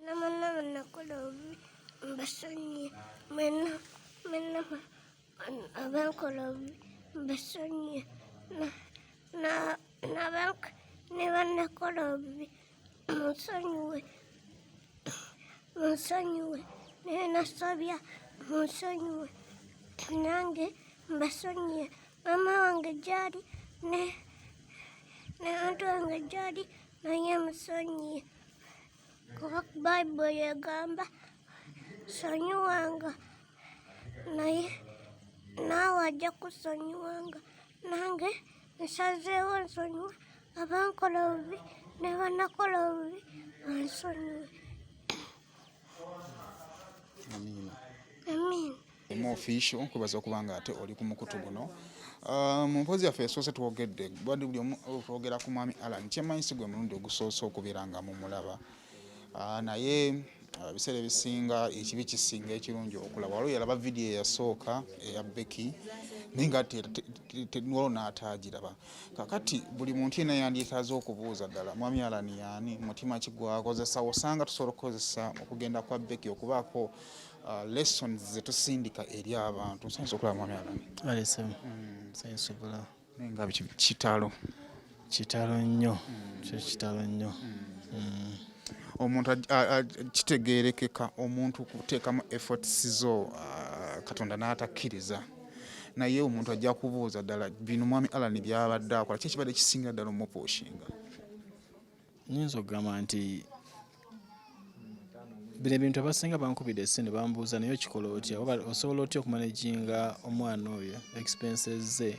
Nama nakola obubi mbasonyiye mwena abankola obubi mbasonyiye ne bannakola obubi munsonyiwe naye nasabya munsonyiwe nange mbasonyiye mama wange gyali ne antu wange gyali naye musonyiye kuba Bible yegamba sonyiwanga naye naawe ajja kusonyiwanga nange nsazeewo nsonyiwe abankola obubi ne bannakola obubi bansonyiwe. Amiina. Official nkubaza okuba nga ate oli ku mukutu guno. Mu mpozi yaffe esoose twogedde buli omu twogera ku mwami Allan kyemmanyi si gwe mulundi ogusoose okubeera nga mumulaba naye ebiseera ebisinga ekibi kisinga ekirungi okulaba. Waliwo yalaba vidiyo eyasooka eya Becky naye nga waliwo n'ataagiraba. Kakati buli muntu yenna yandyetaaze okubuuza ddala mwami Allan y'ani, mutima ki gwakozesa, osanga tusobola okukozesa okugenda kwa Becky okubaako lessons ze tusindika eri abantu. Nsanyusa okulaba mwami Allan. Nsanyusa okulaba. Naye nga kitalo nnyo. Kitalo nnyo. Omuntu kitegeerekeka omuntu kuteekamu efforts zo Katonda n'atakkiriza naye omuntu ajja kubuuza ddala bino mwami Allan byabadde akola ki ekibadde kisingira ddala omupuushinga. Nnyinza okugamba nti bino ebintu abasinga bankubidde essene bambuuza naye okikola otya, osobola otya okumanaginga omwana oyo expenses ze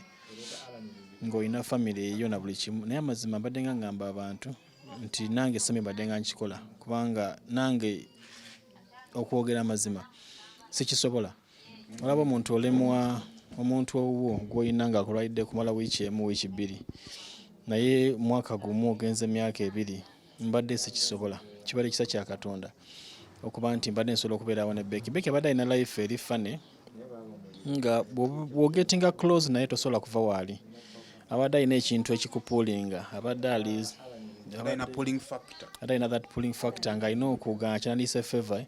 ng'olina famire eyo na buli kimu. Naye amazima mbadde nga ngamba abantu nti nange semi mbadde nga nkikola kubanga nange okwogera amazima sikisobola. Olaba omuntu olemwa omuntu owuwo gw'olina nga akulwalidde kumala wiiki emu wiiki bbiri naye mwaka gumu ogenze emyaka ebiri mbadde sikisobola. Kibadde kisa kya Katonda okuba nti mbadde nsobola okubeerawo ne Becky. Becky abadde alina life eri fane nga bw'ogetinga close naye tosobola kuva waali. Abadde alina ekintu ekikupuulinga, abadde alina that pulling factor nga alina okugaa kyanandiyise favor.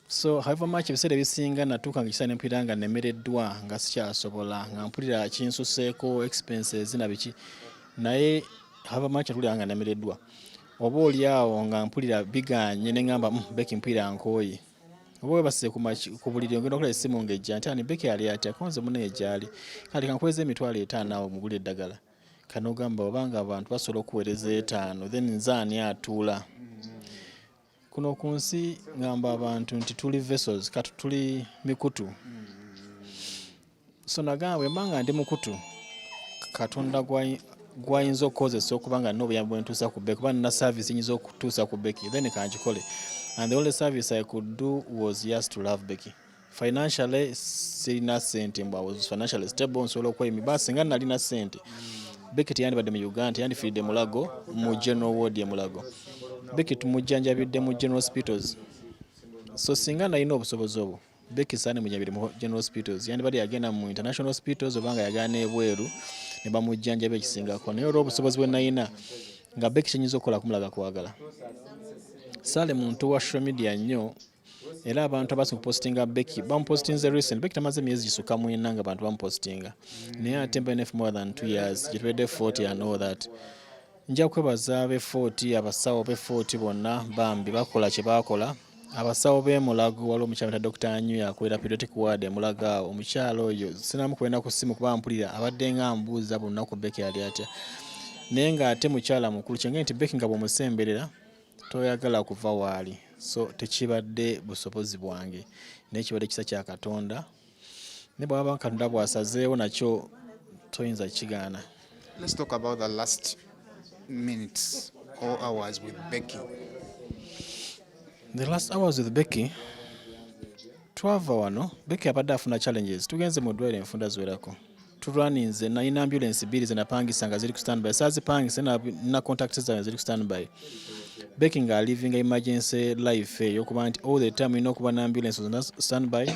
So however much ebiseera ebisinga natuuka nga ekiseera nempulira nga nemereddwa nga sikyasobola nga mpulira kinsuseeko expenses na biki naye however much atulira nga nemereddwa oba oli awo nga mpulira biganye ne ngamba Becky mpulira nkooye oba webase ku buliri ogenda okola essimu ng'ejja nti ani Becky ali atya konze munaye gyali kale kankweza emitwalo 5 awo mugula eddagala kanogamba obanga abantu basobola okuweereza 5 then nze ani atuula. Kuno ku nsi ngamba abantu nti tuli vessels kati tuli mikutu. So nagamba bwe mbanga ndi mukutu Katonda gwayinza okukozesa okuba nga n'obuyambi bwe ntuusa ku Becky kuba nina service nyinza okutuusa ku Becky then kankikole. And the only service I could do was just to love Becky. Financially sirina sente mbwa was financially stable nsobola okweyimi basi nga nalina sente Becky teyandibadde mu Uganda yandifiiridde Mulago mu general ward ye Mulago. Becky tumujjanjabidde mu general hospitals. So singa nalina obusobozi obwo Becky saane mujjanjabidde mu general hospitals yandibadde yagenda mu international hospitals obanga yagana ebweru ne bamujjanjaba ekisingako naye olwo obusobozi bwe nalina nga Becky kyenyinza okukola kumulaga kwagala. Sale muntu wa social media nnyo era abantu abasinga kupostinga Becky bamupostinze recent. Becky tamaze emyezi gisukka 4 nga abantu bamupostinga naye ate mba for more than 2 years gyetubadde 40 and all that. Nja kwebaza abe 40 abasawo be 40 bonna bambi bakola kye bakola. Abasawo be Mulago waliwo omukyala Dr. Anyu yakwera pediatric ward e Mulago omukyala oyo sinamukwenda ku simu kuba mpulira abadde nga mbuuza bunaku Becky ali atya naye nga ate mukyala mukulu kyenge nti Becky nga bw'omusemberera toyagala kuva waali. So tekibadde busobozi bwange naye kibadde kisa kya Katonda ne bw'aba Katonda bw'asazeewo nakyo toyinza kigaana. Let's talk about the last minutes or hours with Becky. The last hours with Becky twava wano Becky abadde afuna challenges. Tugenze mu ddwaliro enfunda ziwerako tulwaninze nalina ambulance 2 zenapangisa nga ziri ku standby saazipangise na contact zange ziri ku standby. Becky nga living emergency life eyo kuba nti all the time ino kuba na ambulance on standby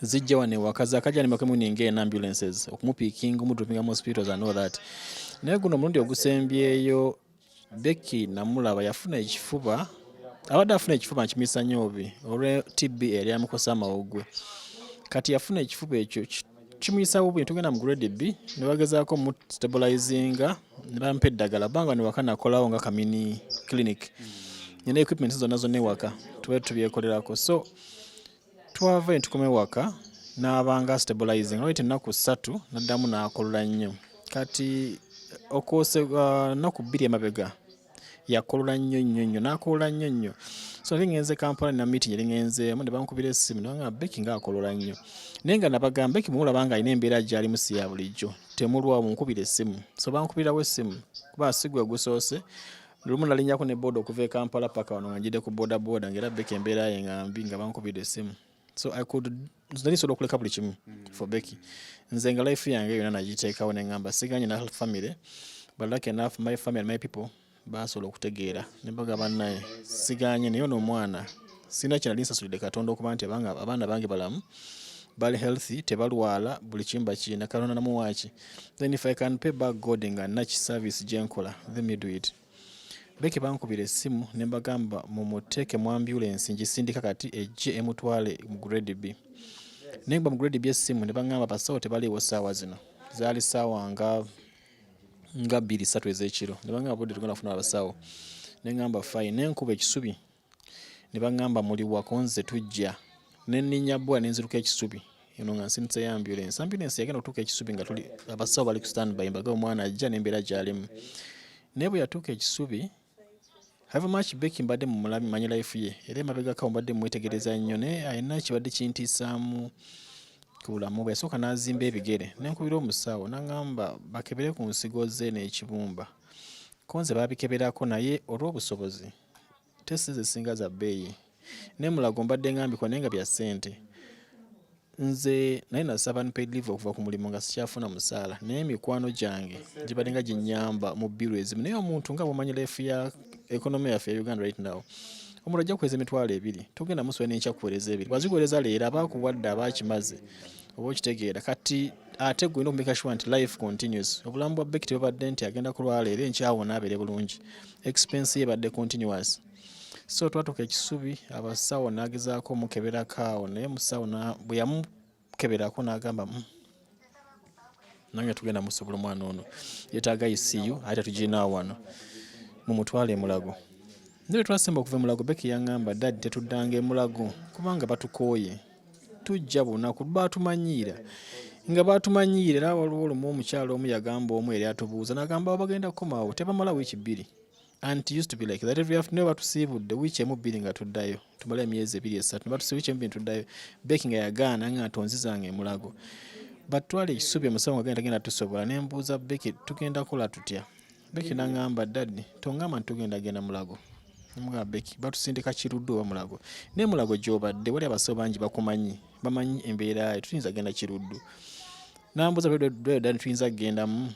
zijja wane wakaza akajja ne makemu ninge na ambulances okumupiking omudropinga mu hospitals and all that. Naye guno mulundi ogusembyeyo Becky namulaba yafuna ekifuba abadde afuna ekifuba nkimisa nnyo obi olwe TB eri amukosa amawugwe kati yafuna ekifuba ekyo kimuyisa bubi tugenda mu grade B ne bagezaako mu stabilizinga ne bampa eddagala banga ne wakana akolawo nga kamini clinic nina equipment zonna ewaka tube tubyekolerako so twava ne tukoma ewaka n'abanga stabilizing olwait ennaku 3 naddamu n'akolola nnyo kati okoose nnaku 2 emabega yakolola nnyo n'akolola nnyo so ngenze Kampala na meeting yali ngenzeemu ne bankubira essimu ne bangamba Becky ng'akolola nnyo naye nga nabagamba Becky mulabanga alina embeera gy'ali musi ya bulijjo temulwawo munkubira essimu so bankubirawo essimu kuba sigwe gusoose lumu nalinnyako ne boda okuva e Kampala paka wano nga njidde ku boda ng'era Becky embeera ye nga mbi nga bankubira essimu so nali sobola okuleka buli kimu for Becky nze nga life yange yonna nagiteekawo ne ngamba siganye na family but lucky enough my family my people basobola okutegeera ne bagamba naye siganye naye ono omwana sina kye nali nsasulidde Katonda okuba nti abaana bange balamu bali healthy tebalwala buli kimba kiina Katonda namuwaaki then if I can pay back God nga naki service gye nkola let me do it. Becky bankubira essimu ne mbagamba mumuteeke mu ambulance ngisindika kati ejje emutwale mu grade B naye mu grade B essimu ne bagamba basawo tebaliiwo ssaawa zino zaali ssaawa nga 2-3 ez'ekiro ne bagamba budde tugenda kufuna abasawo ne ngamba fine ne nkuba ekisubi ne bagamba muli wako nze tujja ne nninnya bwa ne nziruka ekisubi eno nga nsinitse ya ambulance yagenda okutuuka ekisubi nga tuli abasawo bali ku standby mbaga omwana ajja n'embeera gy'alimu naye bwe yatuuka ekisubi have much Becky mbadde mu mulabi manyi life ye era emabegako mbadde mwetegereza nnyo naye alina kibadde kintiisaamu ku bulamu bwe yasooka n'azimba ebigere nenkubira omusawo n'angamba bakebere ku nsigo ze n'ekibumba ko nze baabikeberako naye olw'obusobozi testi zisinga za bbeeyi ne mulago mbadde ngambikwa naye nga bya ssente nze naye nasaba unpaid leave okuva ku mulimu nga sikyafuna musaala naye mikwano gyange gibadde nga ginyamba mu biro ezimu naye omuntu nga bwomanyi life ya economy yaffe ya Uganda right now omuntu ajja kuweza emitwalo 2 tugenda musobe n'enkya kuweereza 2 bwazikuweereza leero abaakuwadde abaakimaze oba okitegeera kati ate gwina okumeka sure nti life continues obulamu bwa Becky tebabadde nti agenda kulwala era enkyawona abeere bulungi expense ye badde continuous so twatuuka ekisubi abasawo n'agezaako omukeberako awo naye musawo bwe yamukeberako n'agamba nange tugenda musobola omwana ono yeetaaga ICU ate tugirinaawo wano mumutwale emulago naye twasemba okuva emulago Becky yaŋŋamba dadi tetuddanga emulago kubanga batukooye tujja bunaku baatumanyiira nga baatumanyiira era waliwo olumu omukyalo omu yagamba omu eri atubuuza n'agamba bagenda kukomaawo tebamala wiiki 2 and used to be like that every afternoon batusiibudde wiiki emu 2 nga tuddayo tumala emyezi 2-3 batusiibu wiiki emu 2 tuddayo Becky nga yagaana nga tonzizanga emulago batwala ekisubi omusawo nga genda tusobola ne mbuuza Becky tugenda kola tutya Becky n'angamba dadi tongamba nti tugenda mulago Mga Becky batusindika kiruddu oba mulago naye mulago gy'obadde wali abasawo bangi bakumanyi bamanyi embeera yo tuyinza genda kiruddu n'ambuuza dadi tuyinza kugendamu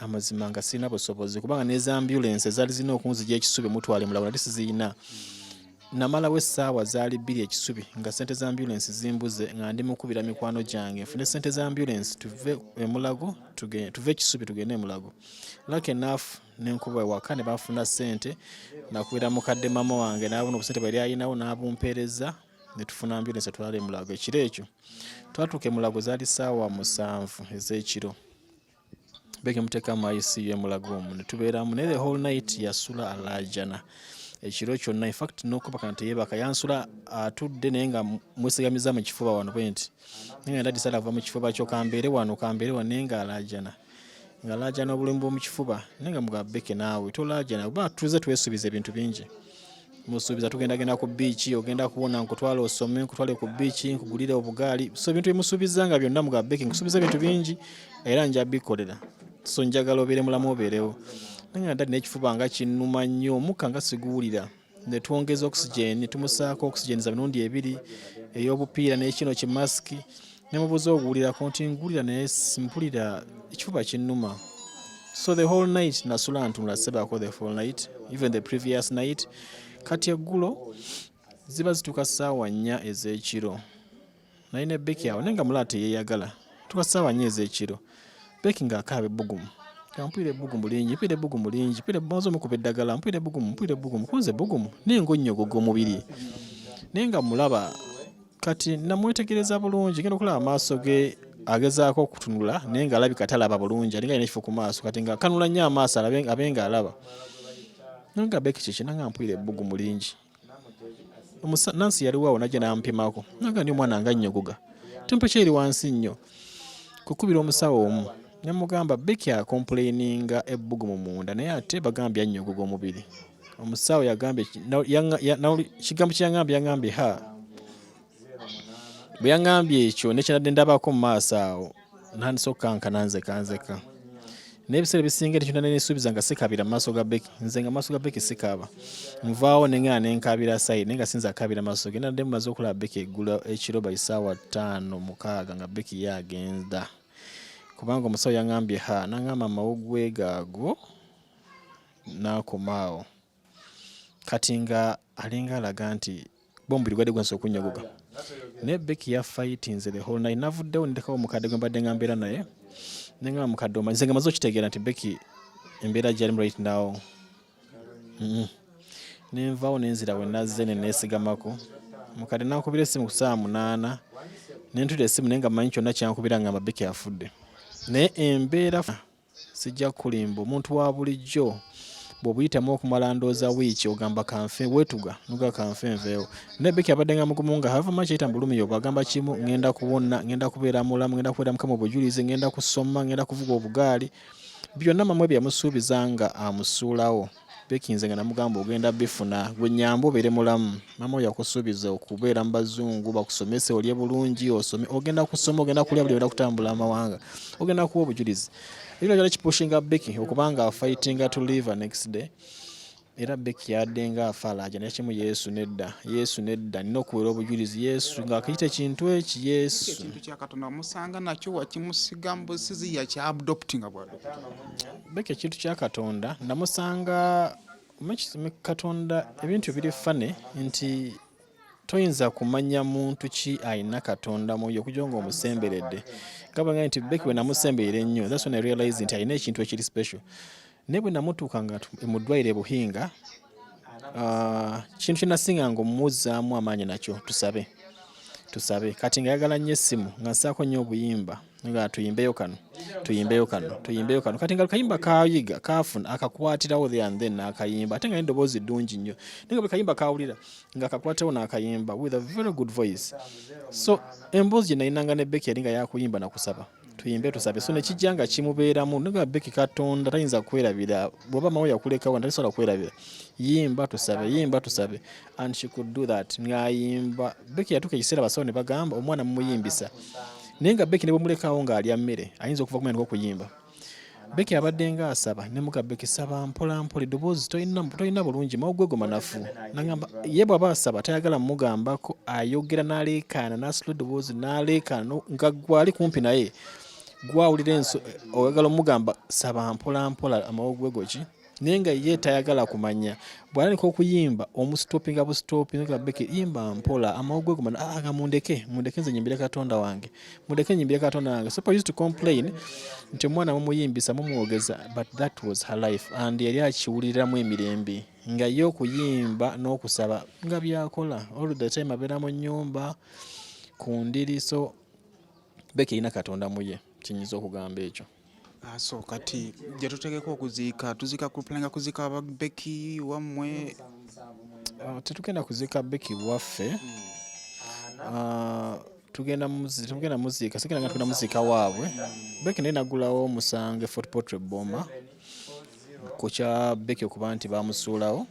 amazima nga sirina busobozi kubanga n'eza ambulance zaali zirina okunzigya ekisubi mutwale mulago nali sizirina namalawo essaawa zaali 2 ekisubi nga sente za ambulance zimbuze nga ndi mukubira mikwano gyange nfune sente za ambulance tuve emulago tuve ekisubi tugende emulago lucky enough nenkuba ewaka ne bafuna sente nakubira mukadde mama wange n'abona obusente bwali ayinawo n'abumpeereza ne tufuna ambulance twala emulago ekiro ekyo twatuuka emulago zaali ssaawa 7 ez'ekiro Becky muteeka mu ICU emulago omwo ne tubeeramu naye the whole night yasula alaajana ekiro kyonna in fact n'okuba kanti yeebaka yansula atudde naye nga mwesigamiza mu kifuba wano bwe nti naye nga ndadisala ava mu kifuba kyo kambeere wano naye nga alaajana obulamu bw'omu kifuba naye nga mugamba Becky naawe tolaajana kuba tuze twesuubiza ebintu bingi musuubiza tugenda ku biiki ogenda kuwona nkutwala osome nkutwale ku biiki nkugulire obugaali so ebintu byemusuubiza nga byonna mugamba Becky nkusuubiza ebintu bingi era nja bikolera so njagala obeere mulamu obeerewo naye nga dadi n'ekifuba nga kinnuma nnyo omukka nga siguwulira ne twongeza oxygen tumusaako oxygen za mirundi 2 ey'obupiira n'ekino kimasiki ne mubuuza okuwulirako nti ngulira naye simpulira ekifuba kinnuma so the whole night nasula ntunula sebako the whole night even the previous night kati eggulo ziba zituuka ssaawa 4 ez'ekiro naye ne Becky awo naye nga mulaate yeeyagala tuka ssaawa 4 ez'ekiro Becky ng'akaaba ebbugumu kampire bugumu lingi pire bugumu lingi pire bazo mukuba eddagala mpire bugumu kunze bugumu nengo nnyogogo omubiri nenga mulaba kati namwetegereza bulungi genda okulaba amaaso ge agezaako okutunula naye nga alabika talaba bulungi alinga alina ekifo ku maaso kati nga kanula nnyo amaaso abenga alaba nanga Becky kiki nanga mpwire ebbugumu lingi Nancy yaliwo awo najja nampimako nanga ndi omwana nga nnyogoga temperature eri wansi nnyo kukubira omusawo omu nemugamba Becky akomplaininga ebbugumu munda naye ate bagambye annyogoga omubiri omusawo yagambye kigambo yangambye ha bwe yangambye ekyo nekyanadde ndabako mu maaso awo nandisa okukankana nzeka n'ebiseera ebisinga ekyo nesuubiza nga sikabira mu maaso ga Becky nze nga maaso ga Becky sikaba nvaawo neŋŋana nenkabira sayidi naye nga sinza akabira maaso ge nadde mumaze okulaba Becky eggula ekiro bayisaawa 5-6 nga Becky yagenda kubanga omusawo yangambye ha nangamba amawugwe gaago nakomaawo kati nga alinga alaga nti bombuli gwadde gwensobola okunnyogoga naye Becky yafightinze the whole night navuddewo ndekawo omukadde gwe mbadde nga mbeera naye nenga mukadde omanyi nze nga maze okitegeera nti Becky embeera gyalimu right now nenvaawo nenzira we nazze neneesigamako mukadde nankubira essimu ku 8 nentula essimu naye nga manyi kyonna kyankubira ngamba Becky afudde naye embeera sijja kulimba omuntu wa bulijjo bw'obuyitamu okumala ndooza wiiki ogamba kanfe wetuga nuga kanfe nveewo naye Becky abadde nga mugumu nga hava maki yita mbulumi yo bwagamba kimu ngenda kuwona ngenda kubeera mulamu ngenda kubeera mukama obujulizi ngenda kusoma ngenda kuvuga obugaali byonna mama bye yamusuubiza nga amusuulawo Becky nze nga namugamba ogenda bifuna gwe nnyamba obeere mulamu mama oyo yakusuubiza okubeera mu bazungu bakusomese olye bulungi osome ogenda kusoma ogenda kulya buli ogenda kutambula amawanga ogenda kuwa obujulizi ebyo byali kipushinga Becky okubanga fighting to live next day era Becky yadenga afalaja nakimu Yesu nedda nina okuwera obujulizi Yesu ng'akiyita ekintu eki Yesu ekintu kya Katonda musanga nakyo wakimusiga mbusizi ya kya adopting bwado Becky ekintu kya Katonda namusanga Katonda ebintu biri fane nti toyinza kumanya muntu ki ayina Katonda mu yo kujonga omusemberedde gabanga nti Becky we namusemberera ennyo that's when I realized nti ayina ekintu ekiri special nebwe namutuuka nga emudwaire buhinga kintu kyenasinga nga omumuzaamu amaanyi nakyo tusabe kati nga yagala nnyo essimu nga nsaako nnyo obuyimba nga tuyimbeyo kano kati nga kayimba kayiga kafuna akakwatirawo there and then akayimba ate nga n'eddoboozi ddungi nnyo naye nga bwe kayimba kawulira nga akakwatirawo n'akayimba with a very good voice so emboozi gye nayinanga ne Becky yali nga yakuyimba nakusaba tuyimbe tusabe so nekijja nga kimubeeramu nga Becky Katonda tayinza kwerabira bw'oba mawo yakulekawo talisobola kwerabira yimba tusabe and she could do that ng'ayimba Becky yatuuka ekiseera abasawo ne bagamba omwana mumuyimbisa naye nga Becky ne bwemulekawo ng'alya mmere ayinza okuva kumenya okuyimba Becky abadde nga asaba ne muga Becky saba mpola eddoboozi tolina bulungi mawugwego manafu nagamba ye bw'aba asaba tayagala mugambako ayogera n'aleekaana n'asula eddoboozi n'aleekaana nga gwali kumpi naye gwawulira oyagala omugamba saba mpola amawugwego ki naye nga ye tayagala kumanya bw'alabika okuyimba omusitopinga busitopinga Becky yimba mpola amawugwego mundeke nze nyimbire Katonda wange so I used to complain nti omwana mumuyimbisa mumwogeza but that was her life and yali akiwuliramu emirembe nga ye okuyimba n'okusaba nga byakola all the time abeera mu nnyumba ku ndiri so Becky yina Katonda muye kinyinza okugamba ekyo so kati gye tutegeka tuziika kupulanga kuziika Becky wammwe tetugenda kuziika Becky waffe tugenda muziika sikira nga tugenda muziika waabwe Becky naye nagulawo omusange Fort Portrait Boma ku kya Becky okuba nti bamusuulawo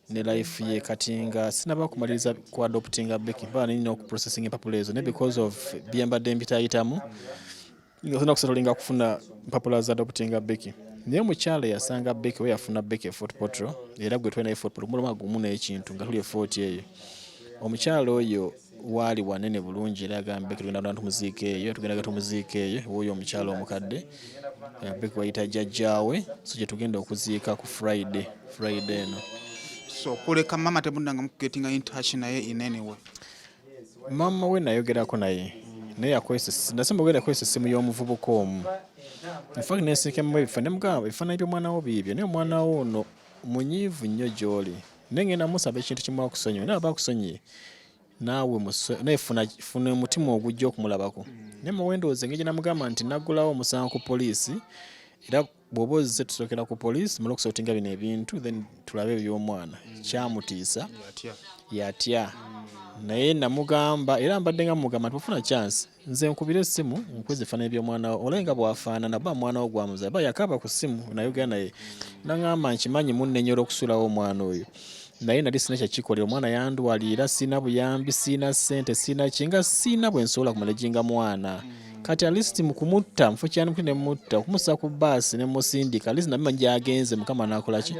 ne life ye kati nga sinaba kumaliriza ku adoptinga Becky baba nina okuprocessing empapula ezo ne because of byembadde mbitayitamu nga sina kusettlinga kufuna mpapula za adoptinga Becky naye omukyala yasanga Becky we yafuna Becky Fort Portrait era gwe twena Fort Portrait muloma gumu n'ekintu nga tuli Fort eyo omukyala oyo waali wanene bulungi era agamba Becky tugenda tumuziika eyo oyo omukyala omukadde Becky wayita jjajjaawe so gye tugenda okuziika ku Friday eno so kuleka mama tebundanga mukugetinga in touch naye in any way mama we nayogerako naye naye nasemba ogenda kwesa essimu y'omuvubuka omu in fact nesike mu bifane mugamba bifana by'omwana wo bibyo naye omwana wo ono munyiivu nnyo gy'oli naye ngenda musaba ekintu kimu akusonyiwe naye aba akusonyiye naawe naye funa omutima ogujja okumulabako naye muwendoozi engeri gye namugamba nti naggulawo omusango ku poliisi era bw'oba ozze tusookera ku poliisi mala okusootinga bino ebintu then tulabe eby'omwana kyamutiisa yatya naye namugamba era mbadde nga mugamba nti bufuna chance nze nkubira essimu nkweza ebifaananyi by'omwana wo olaba nga bwafaanana ba mwana wo gwamuzaala ba yakaaba ku ssimu nayogera naye naŋŋamba nkimanyi munnenyera okusulawo omwana oyo naye nali sina kyakikolera omwana yandwalira sina buyambi sina ssente sina kinga sina bwe nsobola kumaleginga mwana kati alisiti mu kumutta mufu kyanimukti ne mutta okumusa ku bbaasi ne musindika alisiti nabimanyi gyagenze mukama nakola ki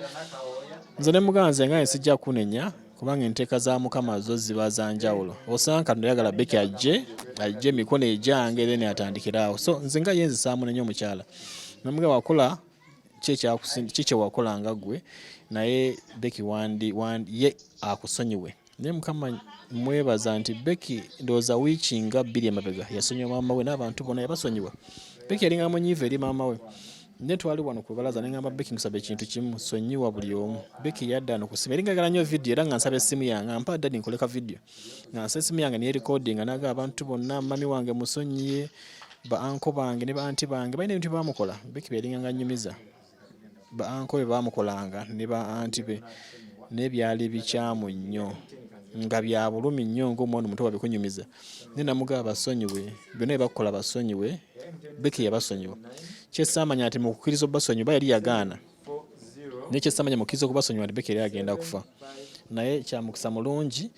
nze ne muganze nga nsijja kunenya kubanga enteeka za mukama zo ziba za njawulo osanga Katonda yagala Becky ajje emikono egyange then atandikirawo so nze nga yenzi saamunenya omukyala namuga wakola kikye wakolanga gwe naye Becky ye akusonyiwe naye mukama mwebaza nti Becky ndowooza wiiki nga 2 emabega yasonyiwa maama we n'abantu bonna yabasonyiwa Becky yalinga munyiivu eri maama we ne twali wano ku balaza ne ngamba Becky nsaba ekintu kimu sonyiwa buli omu Becky yadda wano ku simu eringa agala nnyo video era nga nsaba essimu yange mpa dadi nkoleka video nga nsaba essimu yange niye recording naga abantu bonna mami wange musonyiye ba anko bange ne ba anti bange balina ebintu baamukola Becky yalinga nga nnyumiza ba anko be baamukolanga ne ba anti be n'ebyali bikyamu nnyo nga bya bulumi nnyo ng'omwana omuto babikunyumiza ne namugaba basonyiwe byonna ebakukola basonyiwe Becky yabasonyiwa kyesamanya ati mu kukkiriza basonyiwa yali yagaana naye kyesamanya mu kukkiriza okubasonyiwa nti Becky yali agenda kufa naye kyamukisa mulungi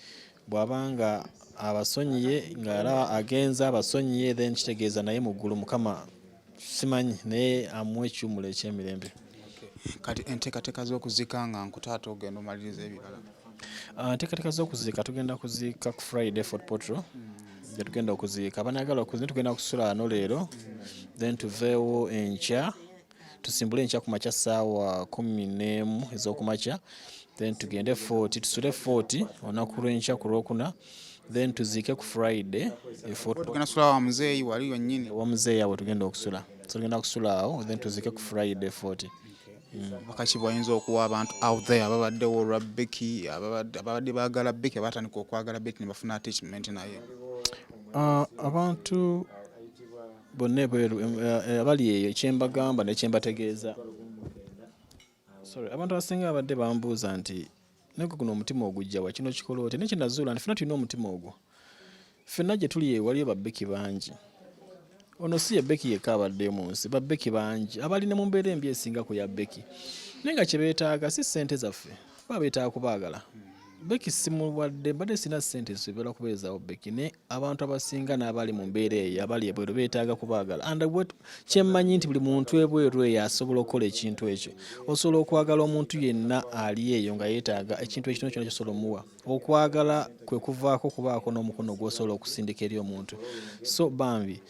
bw'abanga abasonyiye ng'alaba agenza abasonyiye then kitegeeza naye mu ggulu mukama simanyi naye amuwa ekiwumulo eky'emirembe. Kati enteekateeka z'okuzika nga nkutaata ogenda omaliriza ebirala? Enteekateeka z'okuzika tugenda kuziika ku Friday Fort Portal gye tugenda okuziika abanayagala okuziika tugenda kusula wano leero then tuveewo enkya tusimbule enkya ku makya ssaawa 11 ez'okumakya then tugende 40 tusule 40 olunaku lw'enkya ku Lwokuna then tuziike ku Friday tugenda kusula wa muzeeyi wali wennyini wa muzeeyi awo tugenda okusula so tugenda kusula awo then tuziike ku Friday 40. Bakaki bwayinza okuwa abantu out there ababaddewo olwa Becky ababadde baagala Becky abatandika okwagala Becky ne bafuna attachment naye? Abantu bonna abali eyo kyembagamba nekyembategeeza abantu abasinga abadde bambuuza nti nagwe guno omutima ogujja wa kino kikola oti nekyenazuula nti fena tulina omutima ogwo fenna gye tuli waliyo ba Becky bangi ono si ye Becky yekka abadde mu nsi ba Becky bangi abalina mu mbeera embi esinga ku ya Becky naye nga kye beetaaga si ssente zaffe baba beetaaga kubaagala Becky si mulwadde badde sina ssente zisobola kubeezaawo Becky ne abantu abasinga n'abali mu mbeera eyo abali ebweru beetaaga kubaagala kyemmanyi nti buli muntu ebweru eyo asobola okukola ekintu ekyo osobola okwagala omuntu yenna ali eyo nga yeetaaga ekintu ekitono kyonna kyosobola omuwa okwagala kwe kuvaako kubaako n'omukono gw'osobola okusindika eri omuntu so bambi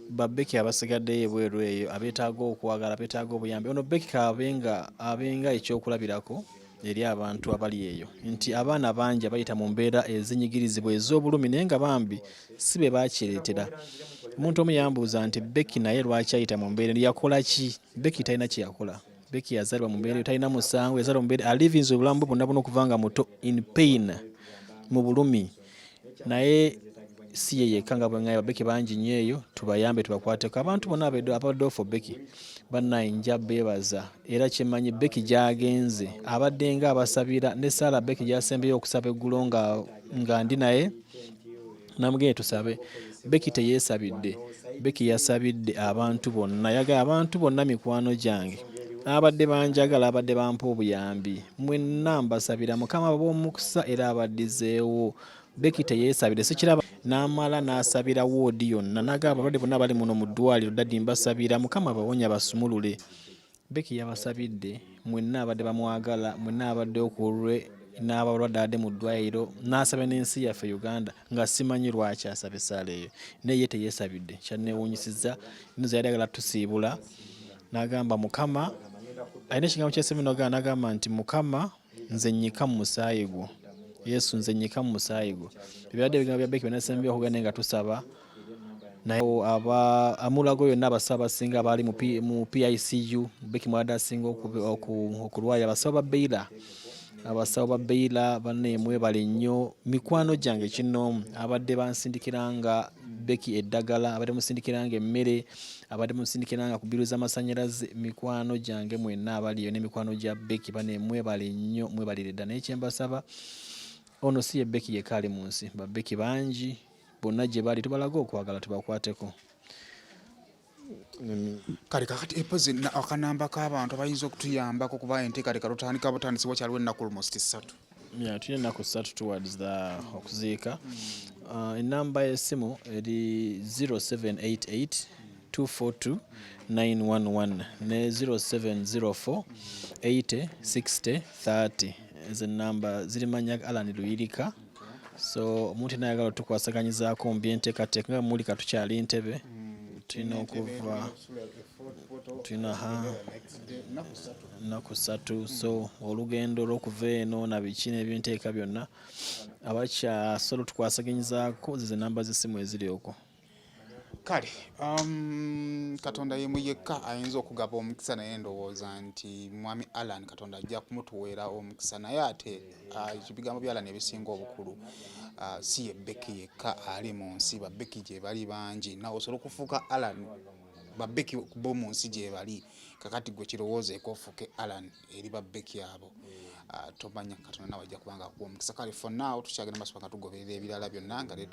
ba Becky abasigaddeyo ebweru eyo abeetaaga okwagala beetaaga obuyambi ono Becky abenga ekyokulabirako eri abantu abali eyo nti abaana bangi abayita mu mbeera ezinyigirizibwa ez'obulumi naye nga bambi si be bakireetera omuntu omu yambuuza nti Becky naye lwaki ayita mu mbeera yakola ki Becky talina kye yakola Becky yazaalibwa mu mbeera talina musango yazaalibwa mu mbeera alivinze obulamu bwonna bwonna okuvanga muto in pain mu bulumi naye si ye yekka nga bwengaye Becky bangi nnyo eyo tubayambe tubakwateko abantu bonna abaddewo for Becky bannaye nja beebaza era kyemmanyi Becky gyagenze abadde nga abasabira ne Sarah Becky gyasembeyo okusaba eggulo nga ndi naye namugende tusabe Becky teyeesabidde Becky yasabidde abantu bonna yagala abantu bonna mikwano gyange abadde banjagala abadde bampa obuyambi mwenna mbasabira mukama ab'omukisa era abaddizeewo Becky teyeesabidde sikiraba n'amala n'asabira woodi yonna n'agamba abalwadde bonna bali muno mu ddwaliro dadi mbasabira mukama abawonya basumulule Becky yabasabidde mwenna abadde bamwagala mwenna abadde okulwe n'abalwadde abadde mu ddwaliro n'asaba n'ensi yaffe Uganda nga simanyi lwaki asaba essaala eyo naye ye teyeesabidde kyanneewuunyisizza nze yali agala tusiibula n'agamba mukama alina ekigambo kyeseminoga n'agamba nti mukama nze nnyika mu musaayi gwo Yesu nze nnyika mu musaayi gwo ebyadde ebigambo bya Becky byanasembyeyo okugenda nga tusaba naye amulago yonna abasawo abasinga abaali mu PICU Becky Mwadda asinga okulwala abasawo ba Beira banne mwebale nnyo mikwano gyange kinoomu abadde bansindikiranga Becky eddagala abadde musindikiranga emmere abadde musindikiranga ku biru z'amasannyalaze mikwano gyange mwenna abaliyo n'emikwano gya Becky banne mwebale nnyo mwebalire dda naye kyembasaba ono si ye Becky yekka ali mu nsi ba Becky bangi bonna gye bali tubalaga okwagala tubakwateko. Kale kakati epozi akanamba k'abantu abayinza okutuyambako kuba enteekateeka tutandika butandisi wakyaliwo ennaku almost 3. Tulina ennaku 3 towards okuziika. Ennamba y'essimu eri 0788 242 911 ne 0704 80 60 30. Ezo ennamba zirimanya Alan Luyirika. So omuntu nayagala tukwasaganyizaako mu byenteekateeka nga muli katukyali Ntebe. Tulina okuva ennaku 3 so olugendo lw'okuva eno na biki n'ebyenteeka byonna abakyasobola tukwasaganyizaako zizo ennamba z'essimu eziri okwo. Kale Katonda ye yekka ayinza okugaba omukisa naye ndowooza nti mwami Alan Katonda ajja kumutuweera omukisa naye ate ebigambo bya Alan ebisinga obukulu si ye Becky yekka ali mu nsi ba Becky gye bali bangi nawe osobola okufuuka Alan ba Becky bo mu nsi gye bali kakati gwe kirowoozeeko ofuuke Alan eri ba Becky abo tomanya Katonda nawe ajja kubanga akuwa omukisa. Kale for now tukyagenda maaso nga tugoberera ebirala byonna nga leeto